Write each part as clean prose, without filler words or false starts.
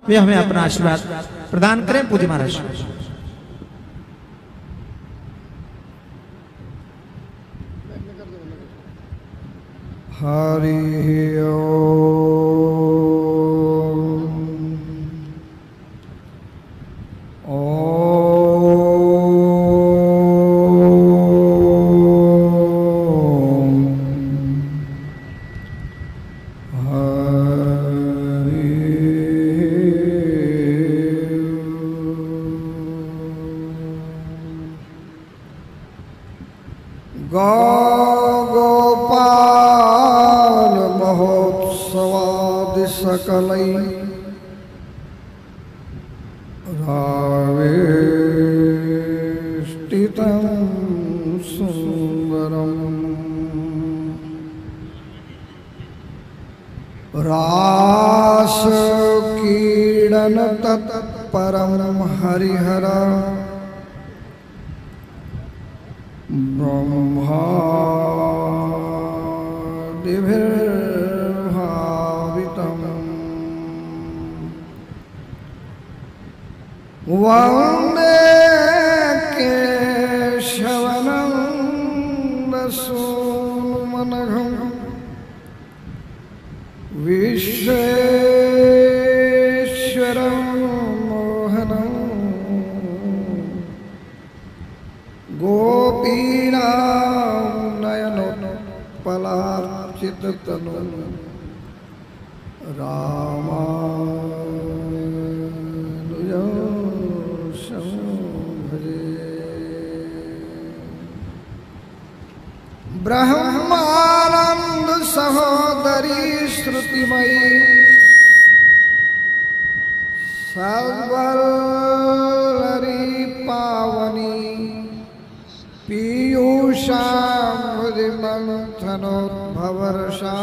वे हमें अपना आशीर्वाद प्रदान करें। पूज्य महाराज। हरि गोपाल महोत्सवादि सकलै रावेष्टितं सुंदरम् रासक्रीडन तत्परं हरिहर ब्रह्मादिभिर्भावितम् वन्दे केशवनन्दसूनुमनघं विश्वेश्वरं मोहनं गोपीनां नयनोत्पलार्चिततनु रामानुजं भजे। ब्रह्मानंद सहोदरी श्रुतिमयी सद्वल्लरी पावनी पीयूषामृतिमन्थनोद्भवर्षा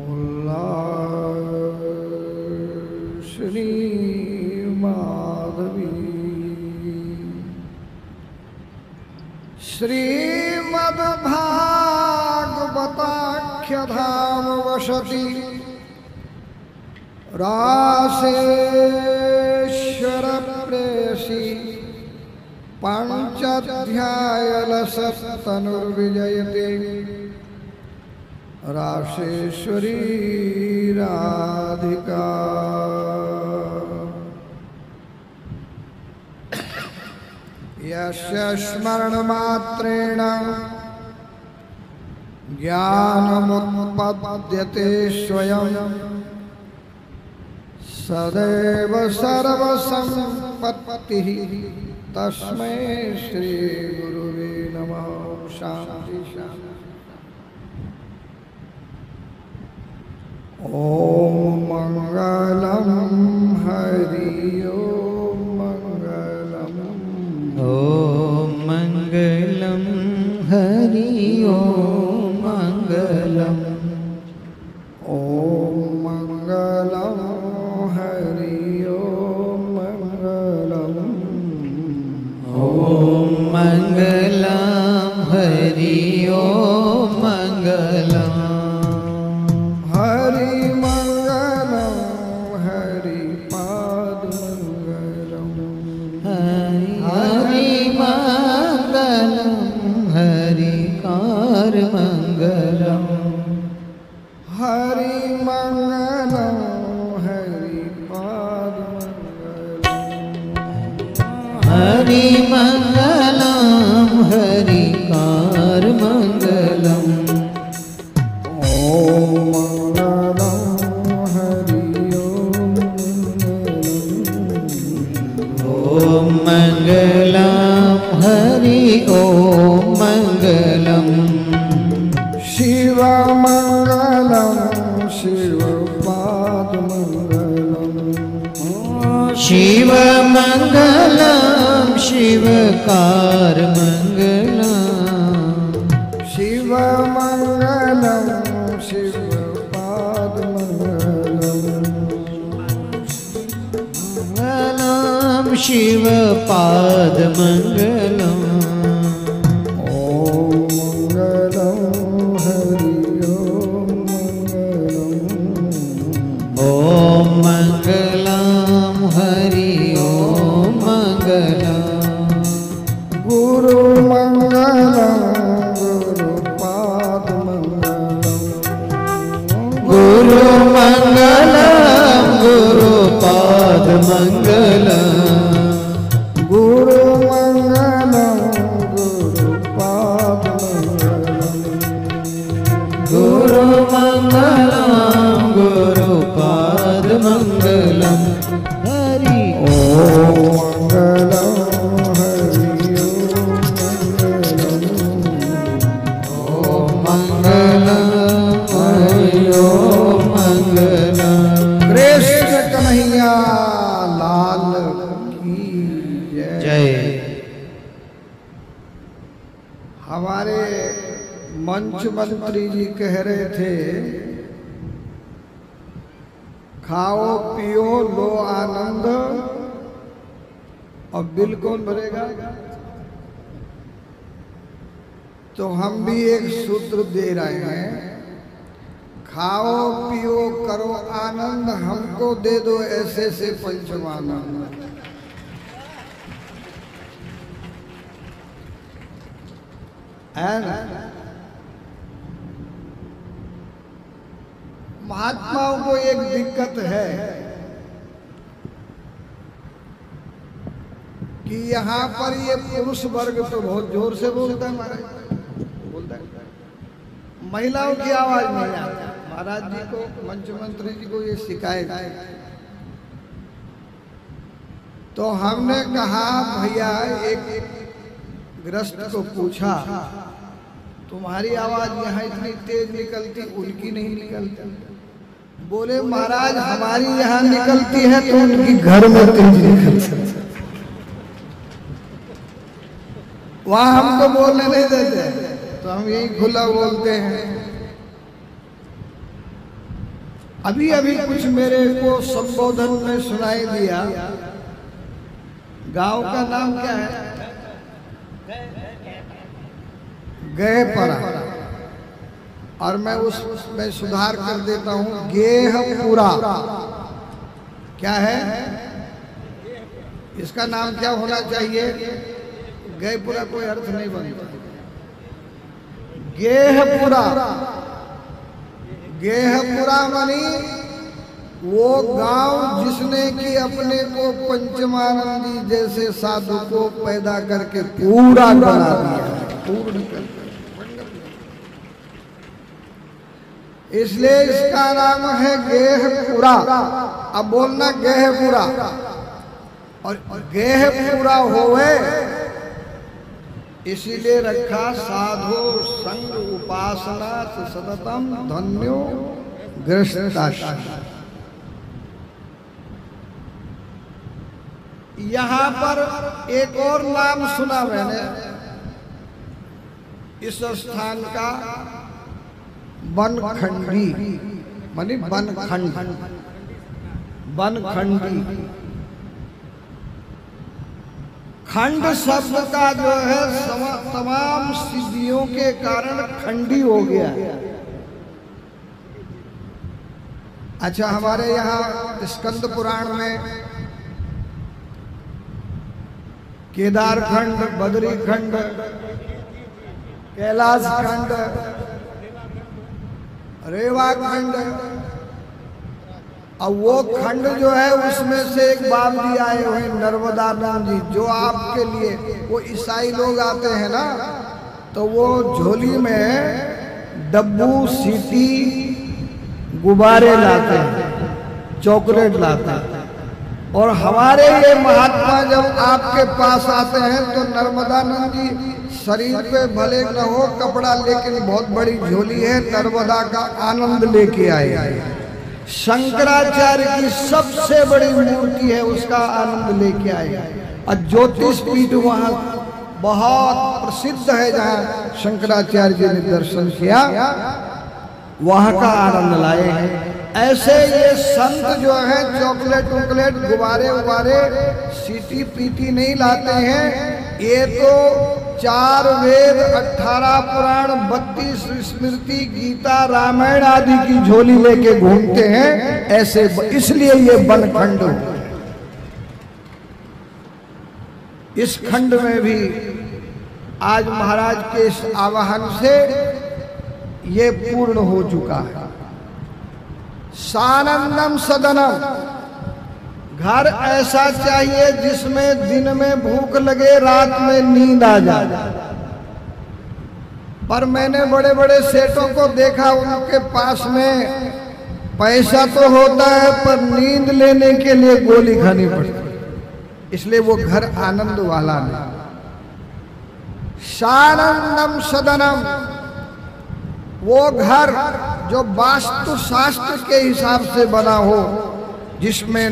मुल्लाश्री माधवी श्रीमद्भागवताख्यधाम वसति रासेश्वर प्रेयसी पंचाध्यायलसत्तनुर्विजयते रासेश्वरी राधिका। यस्य स्मरणमात्रेण ज्ञानमुत्पद्यते स्वयं सदैव सर्वसम्पत्तिः तस्मै श्री गुरुवे नमः। शांति शांति। ओम मंगलम हरि ओम मंगलम ओम मंगलम हरि ओम मंगलम ओम मंगलम हरि ओम मंगलम ओम मंगलम हरि ओम मंगलम हरि मंगलम हरि पाद मंगलम हरि मंगलम हरि कार मंगलम हरि मंगलम हरि पाद मंगलम हरि मंगलम हरि कार मंगलम ओम मंगलम हरि ओम मंगलम हरि ओम मंगलम शिव मंगलम शिव पाद मंगलम शिव मंगलम शिव कार मंगलम शिव मंगलम शिव पाद मंगलम शिव पाद मंगलम ओम मंगलम हरि ओम मंगलम मंगलम हरि ओम मंगलम हरि ओम मंगलम कृष्ण कन्हैया लाल की जय। जय। हमारे मंच मंत्री जी कह रहे थे खाओ पियो लो आनंद, और बिल कौन भरेगा? तो हम भी एक सूत्र दे रहे हैं, खाओ पियो करो आनंद, हमको दे दो ऐसे से पंचमानंद। है ना? महात्माओं को एक दिक्कत है कि यहाँ पर ये पुरुष वर्ग तो बहुत जोर से बोलता है, महाराज बोलता है, महिलाओं की आवाज नहीं आती। महाराज जी को, मंच मंत्री जी को ये शिकायत है। तो हमने कहा भैया, एक गृहस्थ को पूछा, तुम्हारी आवाज यहाँ इतनी तेज निकलती, उनकी नहीं निकलती। बोले महाराज हमारी यहाँ निकलती है तो उनकी घर में तेज निकलती, वहां हमको बोलने नहीं देते, तो हम यही खुला बोलते हैं। अभी अभी कुछ मेरे को संबोधन में सुनाई दिया। गांव का नाम क्या है? गएपरा, और मैं उसमें सुधार कर देता हूं, गेहपुरा। क्या है इसका नाम? क्या होना चाहिए? गएपुरा कोई अर्थ नहीं बनता। गेहपुरा, गेहपुरा मानी वो गांव जिसने कि अपने को पंचमानंदी जैसे साधु को पैदा करके पूरा बना दिया, पूर्ण कर। इसलिए इसका नाम है गेहपुरा। अब बोलना गेहपुरा, और गेहपुरा होवे इसीलिए रखा साधु संग उपासना से सततम धन्यो गृहस्थाश्रम। यहाँ पर एक और नाम सुना मैंने इस स्थान का, बनखंडी, मानी बनखंड, बनखंडी। खंड शब्द का जो है तमाम सिद्धियों के कारण खंडी हो गया। अच्छा, हमारे यहाँ स्कंद पुराण में केदार खंड, बद्री खंड, कैलाश खंड, रेवा खंड, और वो खंड जो है उसमें से एक बाप जी आए हुए नर्मदा नाम जी, जो आपके लिए, वो ईसाई लोग आते हैं ना, तो वो झोली में डब्बू, सीटी, गुब्बारे लाते हैं, चॉकलेट लाते हैं। और हमारे ये महात्मा जब आपके पास आते हैं तो नर्मदानंद जी शरीर पे भले न हो कपड़ा, लेकिन बहुत बड़ी झोली है, नर्मदा का आनंद लेके आए। शंकराचार्य की सबसे बड़ी मूर्ति है, उसका आनंद लेके आए। और ज्योतिष पीठ वहाँ बहुत प्रसिद्ध है, जहाँ शंकराचार्य जी ने दर्शन किया, वहाँ का आनंद लाए हैं। ऐसे ये संत जो है चॉकलेट वॉकलेट, गुब्बारे उबारे, सीटी पीटी नहीं लाते हैं। ये तो 4 वेद, 18 पुराण, 32 स्मृति, गीता, रामायण आदि की झोली लेके घूमते हैं ऐसे, इसलिए ये बनखंड। इस खंड में भी आज महाराज के इस आवाहन से ये पूर्ण हो चुका है। सानंदम सदनम, घर ऐसा चाहिए जिसमें दिन में भूख लगे, रात में नींद आ जाए। पर मैंने बड़े बड़े सेठों को देखा, उनके पास में पैसा तो होता है पर नींद लेने के लिए गोली खानी पड़ती, इसलिए वो घर आनंद वाला नहीं। सानंदम सदनम, वो घर जो वास्तु शास्त्र के हिसाब से बना हो, जिसमें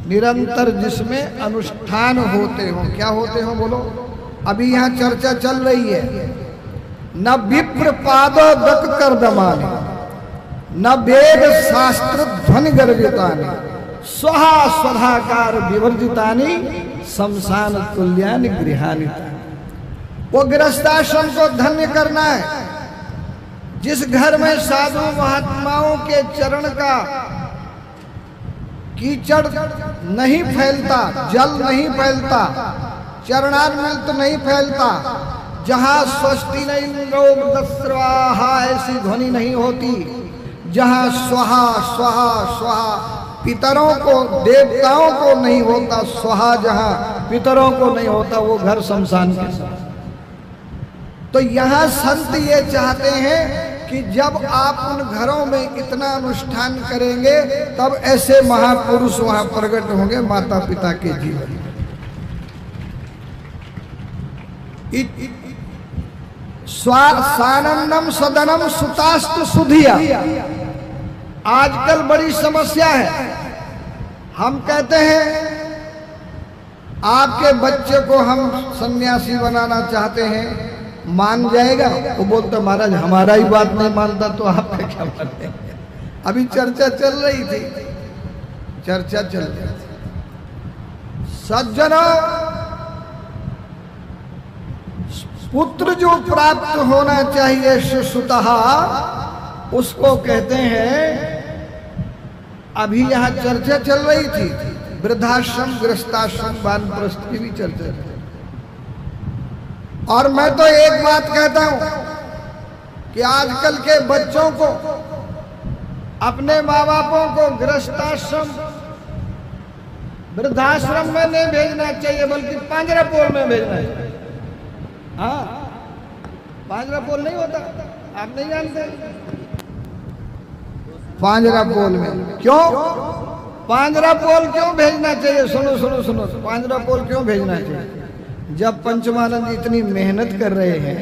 निरंतर जिसमें अनुष्ठान होते हो। क्या होते हो बोलो? अभी यहाँ चर्चा चल रही है। न विप्र पादो दक कर दमाने, न वेद शास्त्र ध्वनि गर्भितानि, स्वहा स्वधाकार विवर्जितानि, शमशान तुल्यानि गृहानि। वो गृहस्थाश्रम को धन्य करना है, जिस घर में साधु महात्माओं के चरण का कीचड़ नहीं फैलता, जल नहीं फैलता, चरणामृत नहीं फैलता, जहाँ स्वस्ति नहीं लोग स्वाहा ऐसी ध्वनि नहीं होती, जहाँ स्वाहा स्वाहा स्वाहा पितरों को देवताओं को नहीं होता, स्वाहा जहाँ पितरों को नहीं होता, वो घर शमशान के साथ। तो यहाँ संत ये चाहते हैं कि जब आप उन घरों में इतना अनुष्ठान करेंगे तब ऐसे महापुरुष वहां प्रकट होंगे माता पिता के जीवन। सानंदम सदनम सुतास्तु सुधिया। आजकल बड़ी समस्या है, हम कहते हैं आपके बच्चे को हम सन्यासी बनाना चाहते हैं, मान जाएगा? वो बोलता महाराज हमारा ही बात नहीं मानता तो आपका क्या मानते? अभी चर्चा चल रही थी, चर्चा चल रही थी। सज्जनों, पुत्र जो प्राप्त होना चाहिए सुतः, उसको कहते हैं। अभी यहाँ चर्चा चल रही थी वृद्धाश्रम, गृहस्थाश्रम, वानप्रस्थ की भी चर्चा थी। और मैं तो एक बात कहता हूं कि आजकल के बच्चों को, अपने माँ बापों को गृहस्थाश्रम, वृद्धाश्रम में नहीं भेजना चाहिए, बल्कि पांजरापोल में भेजना चाहिए। हाँ, पांजरापोल नहीं होता, आप नहीं जानते? पांजरापोल में क्यों? पांजरापोल क्यों भेजना चाहिए? सुनो सुनो सुनो, पांजरापोल क्यों भेजना चाहिए? जब पंचमानंद इतनी मेहनत कर रहे हैं,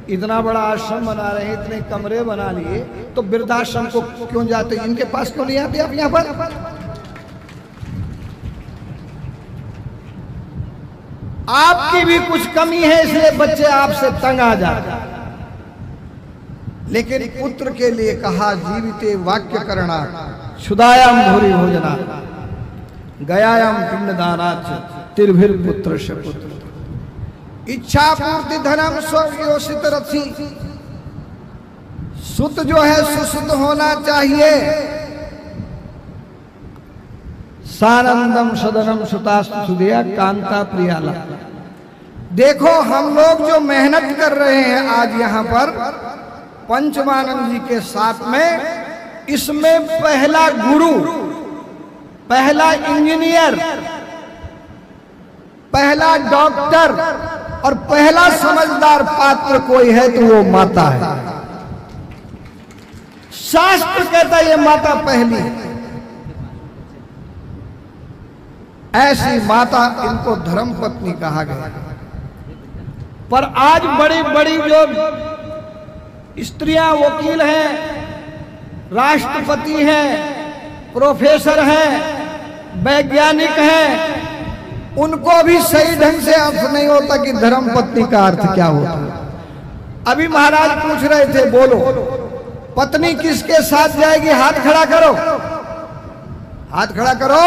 इतना बड़ा आश्रम बना रहे हैं, इतने कमरे बना लिए, तो वृद्धाश्रम को क्यों जाते? इनके पास क्यों नहीं आते आप यहाँ पर? आपकी भी कुछ कमी है, इसलिए बच्चे आपसे तंग आ जाते। लेकिन पुत्र के लिए कहा जीविते वाक्य करना, क्षुदायाम भूरि भोजना, गयायाम पिंडदानाच तिर्भिर पुत्र पुत्र। इच्छा पूर्ति धनम स्वयोषित रथी। सुत जो है सुसुत होना चाहिए। सानंदम सदनम सुतास्तु सुधिया कांता प्रियाला। देखो हम लोग जो मेहनत कर रहे हैं आज यहाँ पर पंचमानंद जी के साथ में, इसमें पहला गुरु, पहला इंजीनियर, पहला डॉक्टर और पहला समझदार पात्र कोई है तो वो माता है। शास्त्र कहता है ये माता पहली है। ऐसी माता, इनको धर्म पत्नी कहा गया। पर आज बड़ी बड़ी जो स्त्रियां वकील हैं, राष्ट्रपति हैं, प्रोफेसर हैं, वैज्ञानिक हैं, उनको भी सही ढंग से अर्थ नहीं होता कि धर्म पत्नी का अर्थ क्या होता है। अभी महाराज पूछ रहे थे, बोलो पत्नी किसके साथ जाएगी? हाथ खड़ा करो, हाथ खड़ा करो।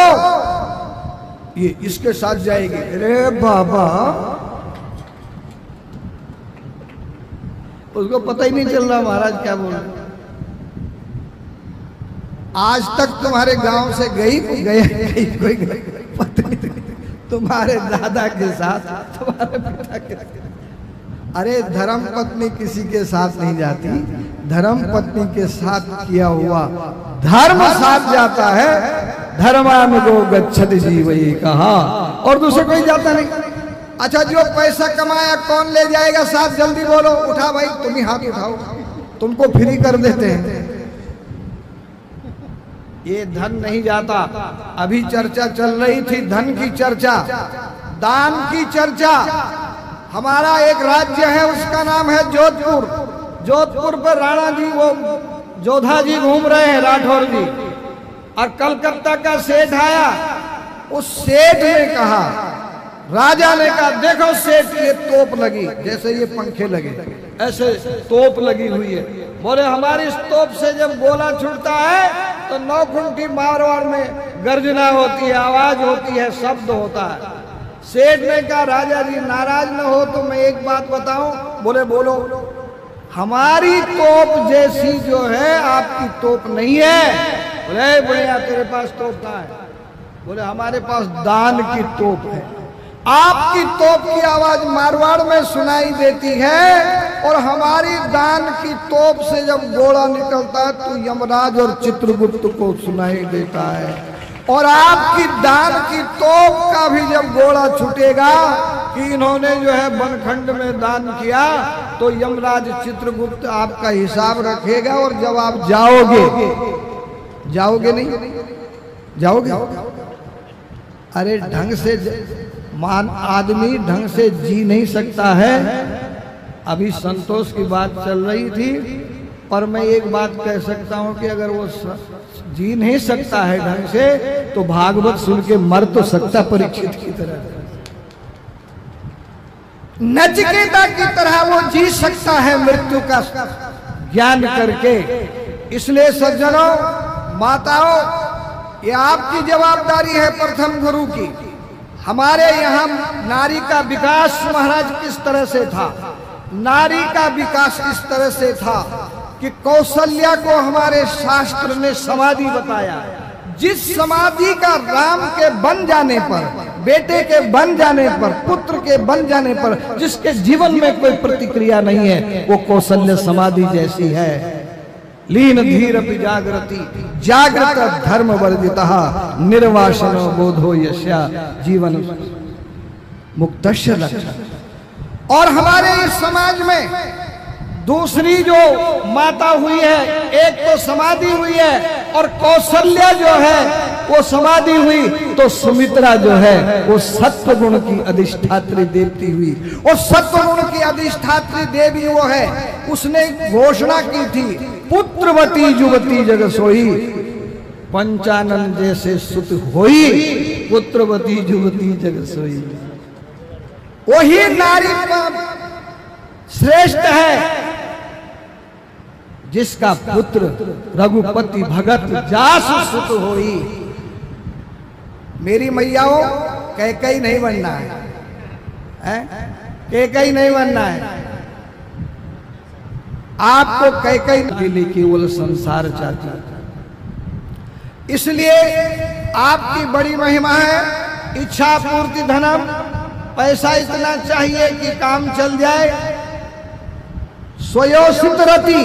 ये इसके साथ जाएगी। अरे बाबा, उसको पता ही नहीं चल रहा महाराज क्या बोल रहे। आज तक तुम्हारे गांव से गई कोई पत्नी तुम्हारे दादा के साथ, तुम्हारे पिता के साथ। अरे धर्म पत्नी किसी के साथ नहीं जाती, धर्म पत्नी के साथ किया हुआ धर्म साथ जाता है। धर्मानुगो गच्छति जीवई कहा, और दूसरे कोई जाता नहीं। अच्छा, जो पैसा कमाया कौन ले जाएगा साथ? जल्दी बोलो, उठा भाई, तुम ही हाथ उठाओ, तुमको फ्री कर देते हैं। ये धन नहीं जाता। अभी चर्चा चल रही थी धन की चर्चा, दान की चर्चा। हमारा एक राज्य है, उसका नाम है जोधपुर। जोधपुर पर राणा जी, वो जोधा जी घूम रहे हैं, राठौर जी, और कलकत्ता का सेठ आया। उस सेठ ने कहा, राजा ने कहा, देखो सेठ ये तोप लगी, जैसे ये पंखे लगे ऐसे तोप लगी हुई है। बोले हमारी इस तोप से जब गोला छूटता है तो 9 खूंटी मारवाड़ में गर्जना होती है, आवाज होती है, शब्द होता है। सेठ ने कहा, राजा जी नाराज न हो तो मैं एक बात बताऊं। बोले बोलो। हमारी तोप जैसी जो है आपकी तोप नहीं है। बोले बढ़िया, तेरे पास तोप कहाँ है? बोले हमारे पास दान की तोप है। आपकी तोप की आवाज मारवाड़ में सुनाई देती है और हमारी दान की तोप से जब गोला निकलता है तो यमराज और चित्रगुप्त को सुनाई देता है। और आपकी दान की तोप का भी जब गोला छूटेगा कि इन्होंने जो है बनखंड में दान किया तो यमराज चित्रगुप्त आपका हिसाब रखेगा। और जब आप जाओगे नहीं जाओगे? अरे ढंग से आदमी ढंग से जी नहीं सकता है। अभी संतोष की बात चल रही थी, पर मैं एक बात कह सकता हूं कि अगर वो जी नहीं सकता है ढंग से तो भागवत सुन के मर तो सकता परीक्षित की तरह, नचिकेता की तरह वो जी सकता है मृत्यु का ज्ञान करके। इसलिए सज्जनों, माताओं, ये आपकी जवाबदारी है प्रथम गुरु की। हमारे यहाँ नारी का विकास महाराज किस तरह से था? नारी का विकास इस तरह से था कि कौशल्या को हमारे शास्त्र ने समाधि बताया। जिस समाधि का राम के बन जाने पर, बेटे के बन जाने पर, पुत्र के बन जाने पर जिसके जीवन में कोई प्रतिक्रिया नहीं है, वो कौशल्य समाधि जैसी है। लीन धीर जागृति जागृत धर्म वर्जितः निर्वासनो बोधो यस्या जीवन मुक्तस्य लक्ष्य। और हमारे इस समाज में दूसरी जो माता हुई है, एक तो समाधि हुई है और कौशल्या जो है वो समाधि हुई, तो सुमित्रा जो है वो सत्व गुण की अधिष्ठात्री देवती हुई। और सत्व गुण की अधिष्ठात्री देवी वो है, उसने घोषणा की थी, पुत्रवती युवती जग सोई, पंचानन जैसे सुत होई, पुत्रवती युवती जग सोई। वही नारी श्रेष्ठ है जिसका पुत्र रघुपति भगत जासु सुत होई। मेरी मैयाओं, कैकई नहीं बनना है, कैकई नहीं बनना है। आपको कैकई के लिए केवल संसार चाहती है। इसलिए आपकी बड़ी महिमा है, इच्छा पूर्ति धनम, पैसा इतना चाहिए कि काम चल जाए। स्वयोषित रति,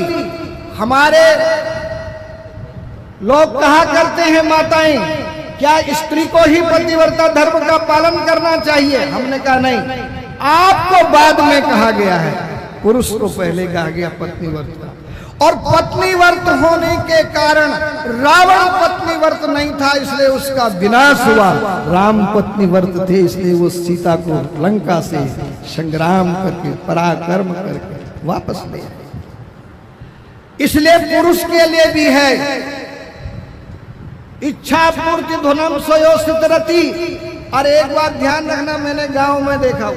हमारे लोग कहा करते हैं माताएं, क्या स्त्री को ही पतिव्रता धर्म का पालन करना चाहिए? हमने कहा नहीं, आपको बाद में कहा गया है, पुरुष को पहले कहा गया पत्नीव्रत। और पत्नीव्रत होने के कारण रावण पत्नीव्रत नहीं था, इसलिए उसका विनाश हुआ। राम पत्नीव्रत थे, इसलिए वो सीता को लंका से संग्राम करके, पराक्रम करके वापस ले आए। इसलिए पुरुष के लिए भी है इच्छा पूर्ति धनम स्वयोषित रति। और एक बात ध्यान रखना, मैंने गांव में देखा,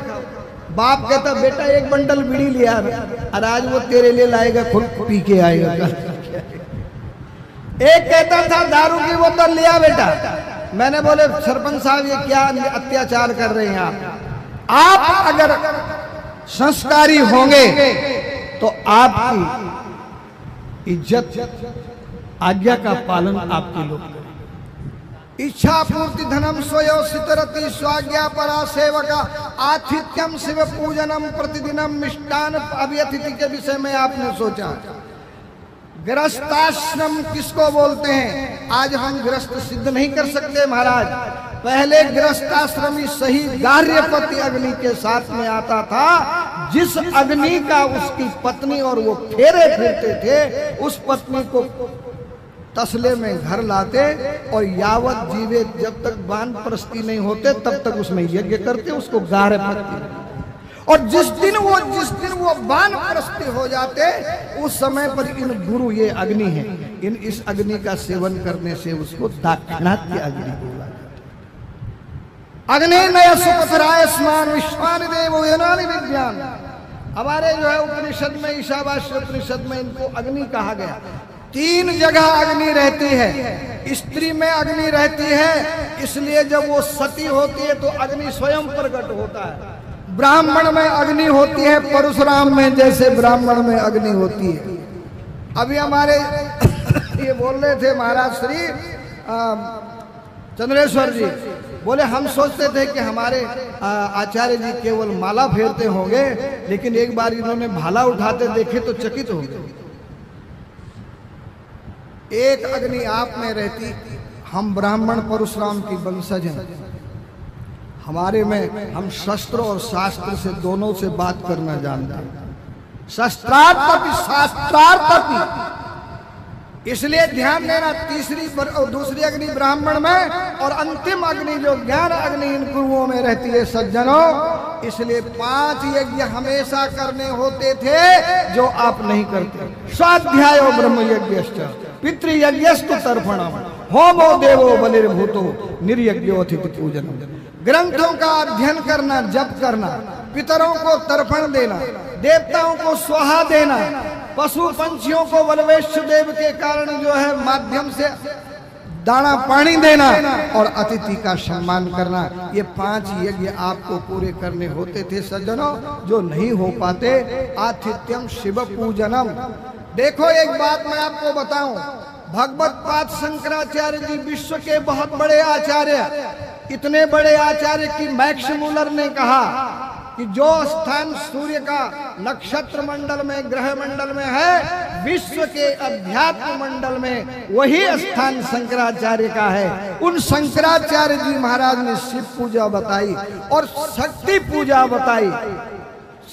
बाप कहता बेटा एक बंडल बीड़ी लिया, और आज वो तेरे लिए लाएगा, खुद पी के आएगा। एक कहता था दारू की बोतल लिया बेटा। मैंने बोले सरपंच साहब ये क्या अत्याचार कर रहे हैं आप अगर संस्कारी होंगे तो आपकी इज्जत, आज्ञा का पालन आपके लोग करें। इच्छा पूर्ति धनम स्वयोषित रति स्वाज्ञा परा सेवका आतिथ्यम शिव पूजनम प्रतिदिनम मिष्टान। अभी अतिथि के विषय में आपने सोचा, गृहस्थाश्रम किसको बोलते हैं? आज हम गृहस्थ सिद्ध नहीं कर सकते महाराज। पहले गृहस्थाश्रमी सही गार्हपति अग्नि के साथ में आता था, जिस अग्नि का उसकी पत्नी और वो फेरे फिरते थे, उस पत्नी को तसले में घर लाते और यावत जीवे, जब तक वानप्रस्थी नहीं होते तब तक उसमें यज्ञ करते, उसको गारे पकते। और जिस दिन वो वानप्रस्थी हो जाते, उस समय पर इन गुरु, ये अग्नि है, इस अग्नि का सेवन करने से उसको दाक्षिणात्य अग्नि बोला। अग्नि नय सुपथराय स्मान विश्वान देवो यनानि विज्ञान। हमारे जो है उपनिषद में, ईशावास्य उपनिषद में इनको अग्नि कहा गया। 3 जगह अग्नि रहती है। स्त्री में अग्नि रहती है, इसलिए जब वो सती होती है तो अग्नि स्वयं प्रकट होता है। ब्राह्मण में अग्नि होती है, परशुराम में जैसे ब्राह्मण में अग्नि होती है। अभी हमारे ये बोल रहे थे महाराज श्री चंद्रेश्वर जी, बोले हम सोचते थे कि हमारे आचार्य जी केवल माला फेरते होंगे, लेकिन एक बार इन्होंने भाला उठाते देखे तो चकित हो गए। एक अग्नि आप में रहती। हम ब्राह्मण परशुराम की वंशज हैं। हमारे में हम शस्त्र और शास्त्र से दोनों से बात करना जानते हैं, शस्त्रार्थपि शास्त्रार्थपि। इसलिए ध्यान देना, तीसरी और दूसरी अग्नि ब्राह्मण में और अंतिम अग्नि जो ज्ञान अग्नि इन गुरुओं में रहती है सज्जनों। इसलिए 5 यज्ञ हमेशा करने होते थे जो आप नहीं करते। स्वाध्याय ब्रह्म यज्ञश्च पितृयज्ञस्तु तर्पणम होमो देवो बलिर्भूतो निर्यज्ञोऽतिथि पूजनम। ग्रंथों का अध्ययन करना, जप करना, पितरों को तर्पण देना, देवताओं को स्वाहा देना, पशु पंछियों को बलवेश्वर देव के कारण जो है माध्यम से दाना पानी देना और अतिथि का सम्मान करना, ये 5 यज्ञ आपको पूरे करने होते थे सज्जनों, जो नहीं हो पाते। आतिथ्यम शिव पूजनम। देखो एक बात मैं आपको बताऊं, भगवत पाद शंकराचार्य जी विश्व के बहुत बड़े आचार्य, इतने बड़े आचार्य कि मैक्स मूलर ने कहा कि जो स्थान सूर्य का नक्षत्र मंडल में, ग्रह मंडल में है, विश्व के अध्यात्म मंडल में वही स्थान शंकराचार्य का है। उन शंकराचार्य जी महाराज ने शिव पूजा बताई और शक्ति पूजा बताई।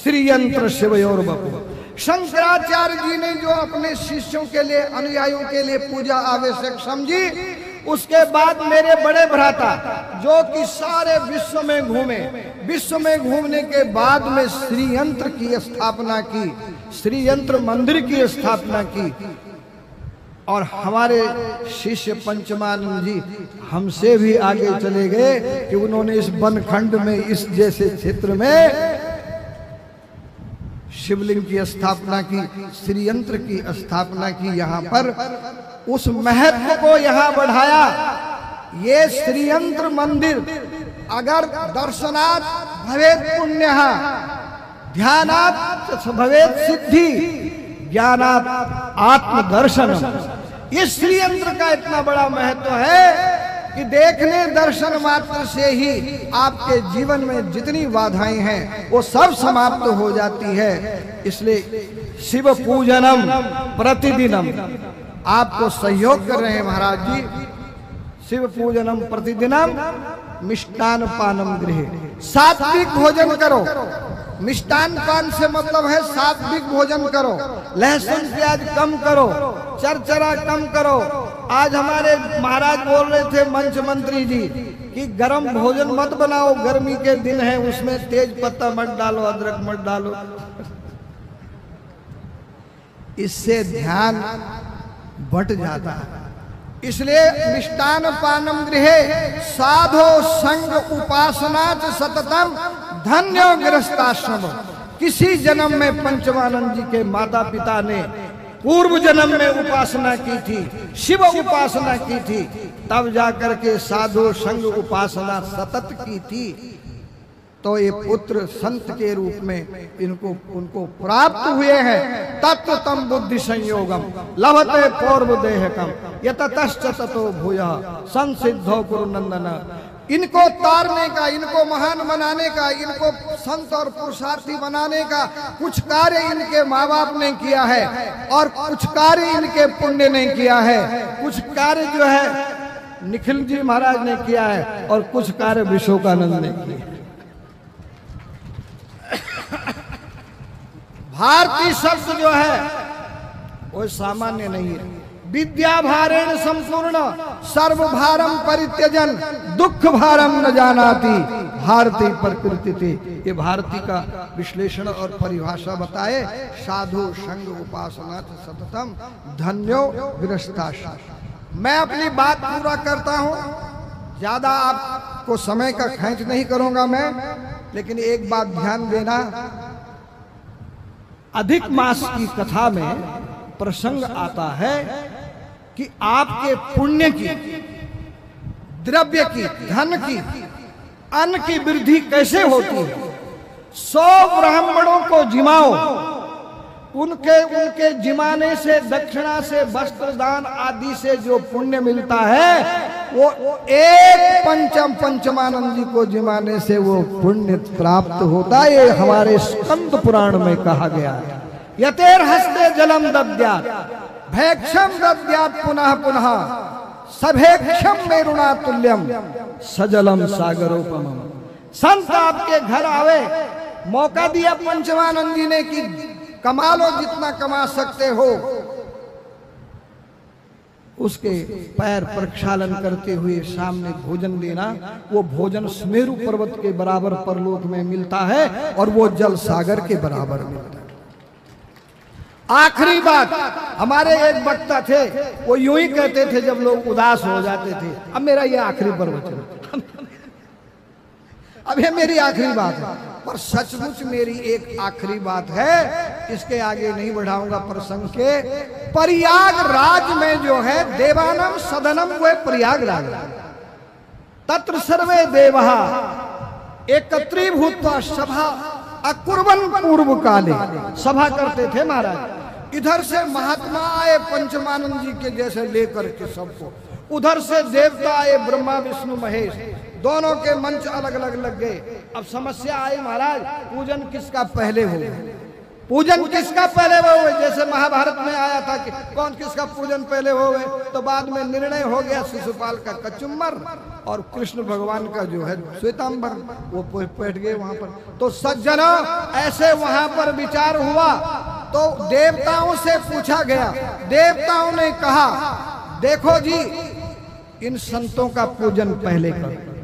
श्री यंत्र शिवयोर बपु। शंकराचार्य जी ने जो अपने शिष्यों के लिए, अनुयायियों के लिए पूजा आवश्यक समझी, उसके बाद मेरे बड़े भ्राता जो कि सारे विश्व में घूमे, विश्व में घूमने के बाद में श्री यंत्र की स्थापना की, श्री यंत्र मंदिर की स्थापना की। और हमारे शिष्य पंचमानंद जी हमसे भी आगे चले गए कि उन्होंने इस बनखंड में, इस जैसे क्षेत्र में शिवलिंग की स्थापना की, श्री यंत्र की स्थापना की। यहाँ पर उस महत्व को यहाँ बढ़ाया। ये श्री यंत्र मंदिर अगर दर्शनात् भवेत् पुण्यः, ध्यानात् भवेत् सिद्धि, ज्ञानात् आत्मदर्शनम्। ये श्री यंत्र का इतना बड़ा महत्व है कि देखने दर्शन मात्र से ही आपके जीवन में जितनी बाधाएं हैं वो सब समाप्त हो जाती है। इसलिए शिव पूजनम प्रतिदिनम। आपको सहयोग कर रहे हैं महाराज जी। शिव पूजनम प्रतिदिनम मिष्टान पानम गृहे। सात्विक भोजन करो। मिष्टान पान से मतलब है सात्विक भोजन करो, लहसुन प्याज कम करो, चरचरा कम करो। आज हमारे महाराज बोल रहे थे मंच मंत्री जी कि गरम भोजन मत बनाओ, गर्मी के दिन है, उसमें तेज पत्ता मत डालो, अदरक मत डालो। इससे ध्यान बट जाता है। इसलिए मिष्टान पानम गृहे साधो संग उपासनाच सततम धन्यो गृहस्थाश्रम। किसी जन्म में पंचमानंद जी के माता पिता ने पूर्व जन्म में उपासना की थी, शिव उपासना की थी, तब जाकर के साधु संग उपासना सतत की थी। तो ये पुत्र संत के रूप में उनको प्राप्त हुए हैं। तत्व तम बुद्धि संयोगम लभते पूर्व देहकम यततश्च ततो भूयः संसिद्धो कुरुनंदन। इनको तारने का, इनको महान बनाने का, इनको संत और पुरुषार्थी बनाने का कुछ कार्य इनके माँ बाप ने किया है और कुछ कार्य इनके पुण्य ने किया है। कुछ कार्य जो है निखिल जी महाराज ने किया है और कुछ कार्य विश्वकानंद ने किया। भारतीय शब्द जो है वो सामान्य नहीं है। विद्या भारेण संपूर्ण सर्वभारम परित्यजन दुख भारम न जानाति भारती प्रकृति थी। ये भारती का विश्लेषण और परिभाषा बताए। साधु संग उपासना सततम धन्यो गृहस्थाश्रम। मैं अपनी बात पूरा करता हूं, ज्यादा आपको समय का खर्च नहीं करूंगा मैं, लेकिन एक बात ध्यान देना, अधिक मास की कथा में प्रसंग आता है कि आपके पुण्य की, द्रव्य की, धन की, अन्न की वृद्धि कैसे होती है। 100 ब्राह्मणों को जिमाओ, उनके जिमाने से, दक्षिणा से, वस्त्र दान आदि से जो पुण्य मिलता है वो एक पंचमानंद जी को जिमाने से वो पुण्य प्राप्त होता है। ये हमारे स्कंद पुराण में कहा गया है। यतेर हस्ते जलम दद्यात् भैक्षम दद्यात् पुनः पुनः सभेक्षम मेरुणा तुल्यम सजलम सागरोपमम। संत आपके घर आवे, मौका दिया पंचमानंद जी ने कि कमा लो जितना कमा सकते हो, उसके पैर प्रक्षालन करते हुए सामने भोजन देना। वो भोजन सुमेरु पर्वत के बराबर परलोक में मिलता है और वो जल सागर के बराबर मिलता है। आखिरी बात, हमारे एक वक्ता थे, वो यूं ही कहते थे जब लोग उदास हो जाते थे, अब मेरा ये आखिरी प्रवचन, अब ये मेरी आखिरी बात है, पर सचमुच मेरी एक आखिरी बात है, इसके आगे नहीं बढ़ाऊंगा प्रसंग के। प्रयागराज में जो है देवानम सदनम, वो प्रयागराज, तत्र सर्वे देवा एकत्रीभूत्वा सभा अकुर्वन् पूर्व काले, सभा करते थे महाराज। इधर से महात्मा आए पंचमानंद जी के जैसे लेकर के सबको, उधर से देवता आए ब्रह्मा विष्णु महेश, दोनों के मंच अलग अलग लग गए। अब समस्या आई महाराज, पूजन किसका पहले हो, पूजन किसका पहले हो। जैसे महाभारत में आया था कि कौन किसका पूजन पहले हो गए, तो बाद में निर्णय हो गया शिशुपाल का कचुम्बर और कृष्ण भगवान का जो है श्वेतांबर, वो बैठ गए वहां पर। तो सज्जनों, ऐसे वहां पर विचार हुआ तो देवताओं से पूछा गया, देवताओं ने कहा देखो जी, इन संतों का पूजन पहले करो।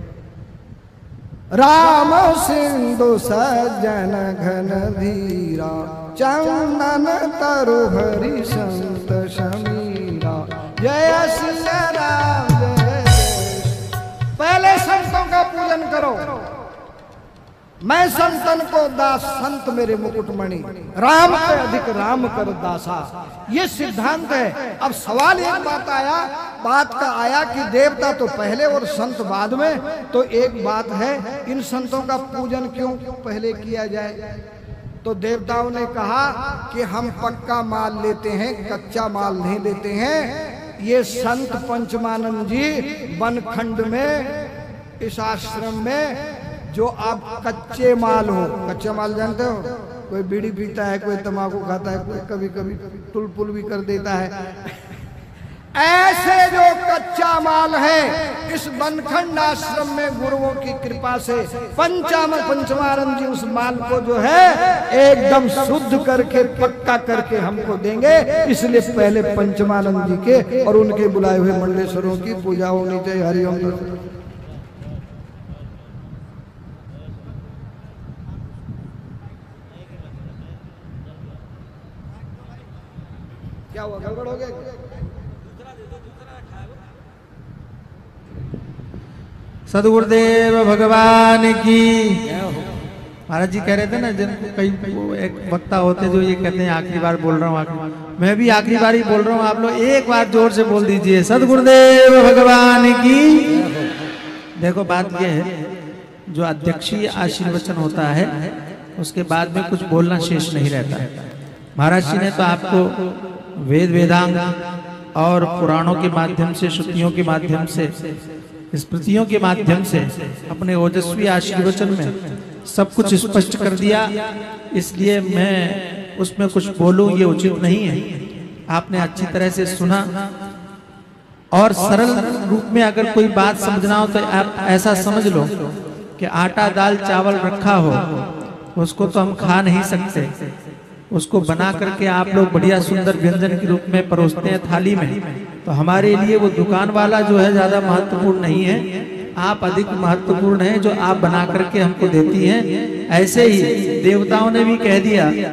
राम सिंधु सज्जन घन धीरा, चंदन तरु हरि संत समीरा, जय श्री राम जय जय। पहले संतों का पूजन करो। मैं संतन को दास, संत मेरे मुकुटमणि, राम से अधिक राम कर दासा, ये सिद्धांत है। अब सवाल एक बात का आया कि देवता तो पहले और संत बाद में, तो एक बात है, इन संतों का पूजन क्यों पहले किया जाए। तो देवताओं ने कहा कि हम पक्का माल लेते हैं, कच्चा माल नहीं लेते हैं। ये संत पंचमानंद जी वनखंड में, इस आश्रम में जो आप कच्चे माल हो, कच्चा माल जानते हो, कोई बीड़ी पीता है, कोई तंबाकू खाता है, कोई कभी कभी तुलपुल भी कर देता है, ऐसे जो कच्चा माल है इस वनखंड आश्रम में गुरुओं की कृपा से पंचमानंद जी उस माल को जो है एकदम शुद्ध करके, पक्का करके हमको देंगे। इसलिए पहले पंचमानंद जी के और उनके बुलाए हुए मंडलेश्वरों की पूजा होनी चाहिए। हरिओम। क्या हुआ, गड़बड़ हो गया? सदगुरुदेव भगवान की। महाराज जी कह रहे थे ना, जिनको कई एक वक्ता होते जो ये कहते हैं आखिरी बार बोल रहा हूँ, आखिरी, मैं भी आखिरी बार ही बोल रहा हूँ। आप लोग एक बार जोर से बोल दीजिए, सदगुरुदेव भगवान की। देखो बात ये है, जो अध्यक्षीय आशीर्वचन होता है उसके बाद में कुछ बोलना शेष नहीं रहता। महाराज जी ने तो आपको वेद वेदांग और पुराणों के माध्यम से, श्रुतियों के माध्यम से, स्मृतियों के माध्यम से अपने ओजस्वी आशीर्वचन में सब कुछ स्पष्ट कर दिया। इसलिए मैं उसमें कुछ बोलूं ये उचित नहीं है। आपने अच्छी तरह से सुना और सरल रूप में अगर कोई बात समझना हो तो आप ऐसा समझ लो कि आटा दाल चावल रखा हो, उसको तो हम खा नहीं सकते, उसको बना करके आप लोग बढ़िया सुंदर व्यंजन के रूप में परोसते हैं थाली में, तो हमारे लिए वो दुकान वाला जो है ज्यादा महत्वपूर्ण नहीं है, आप अधिक महत्वपूर्ण हैं जो आप बना करके हमको देती हैं। ऐसे ही देवताओं ने भी कह दिया